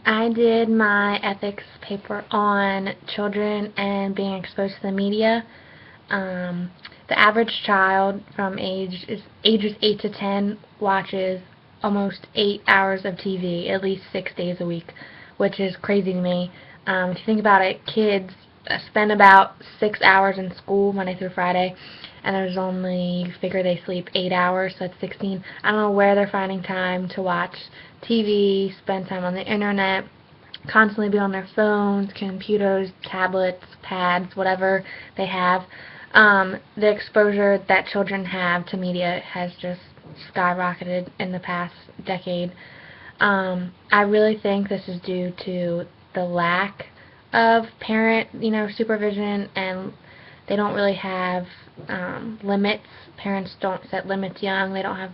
I did my ethics paper on children and being exposed to the media. Um, the average child from ages 8 to 10 watches almost 8 hours of TV at least 6 days a week, which is crazy to me. If you think about it, kids spend about 6 hours in school Monday through Friday, and there's only, you figure they sleep 8 hours, so that's 16. I don't know where they're finding time to watch TV, spend time on the internet, constantly be on their phones, computers, tablets, pads, whatever they have. The exposure that children have to media has just skyrocketed in the past decade. I really think this is due to the lack of parent, supervision, and they don't really have limits. Parents don't set limits young. They don't have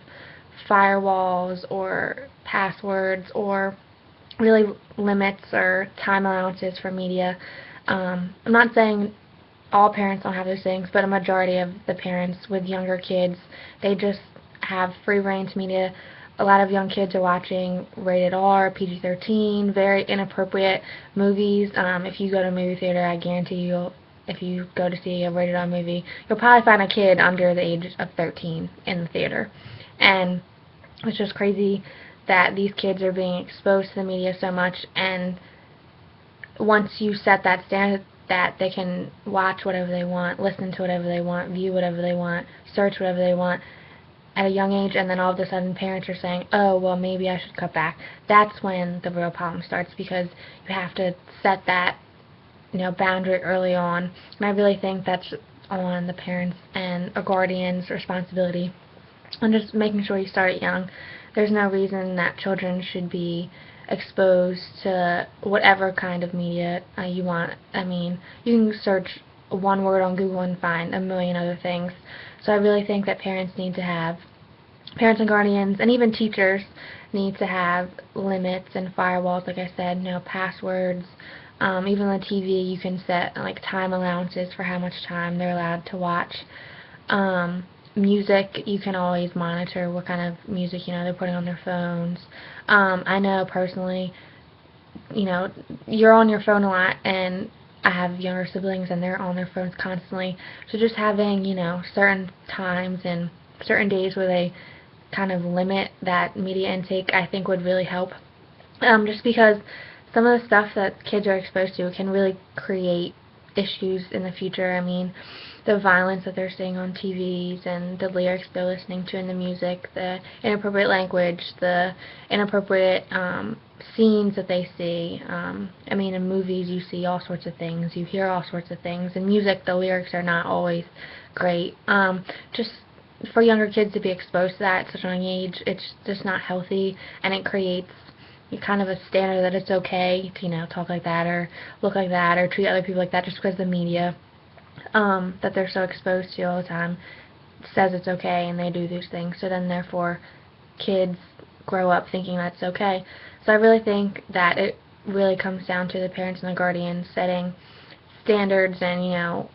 firewalls or passwords or really limits or time allowances for media. I'm not saying all parents don't have those things, but a majority of the parents with younger kids, they just have free reign to media. A lot of young kids are watching rated R, PG-13, very inappropriate movies. If you go to a movie theater, I guarantee you, if you go to see a rated R movie, you'll probably find a kid under the age of 13 in the theater. And it's just crazy that these kids are being exposed to the media so much, and once you set that standard that they can watch whatever they want, listen to whatever they want, view whatever they want, search whatever they want at a young age, and then all of a sudden parents are saying, oh, well, maybe I should cut back. That's when the real problem starts, because you have to set that boundary early on. And I really think that's on the parents and a guardian's responsibility, and just making sure you start it young. There's no reason that children should be exposed to whatever kind of media you want. I mean, you can search one word on Google and find a million other things. So I really think that parents and guardians, and even teachers need to have limits and firewalls, like I said, passwords. Even on the TV, you can set like time allowances for how much time they're allowed to watch. Music, you can always monitor what kind of music they're putting on their phones. I know personally, you're on your phone a lot, and I have younger siblings and they're on their phones constantly. So just having certain times and certain days where they kind of limit that media intake, I think would really help. Just because some of the stuff that kids are exposed to can really create issues in the future. I mean, the violence that they're seeing on TVs and the lyrics they're listening to in the music, the inappropriate language, the inappropriate scenes that they see. I mean, in movies you see all sorts of things, you hear all sorts of things. In music, the lyrics are not always great. Just for younger kids to be exposed to that at such a young age, it's just not healthy, and it creates kind of a standard that it's okay to talk like that or look like that or treat other people like that just because the media that they're so exposed to all the time says it's okay, and they do these things. So then therefore kids grow up thinking that's okay. So I really think that it really comes down to the parents and the guardians setting standards and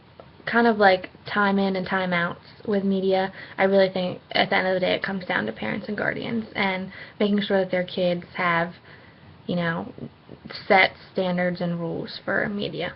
kind of like time in and time outs with media. I really think at the end of the day it comes down to parents and guardians and making sure that their kids have, set standards and rules for media.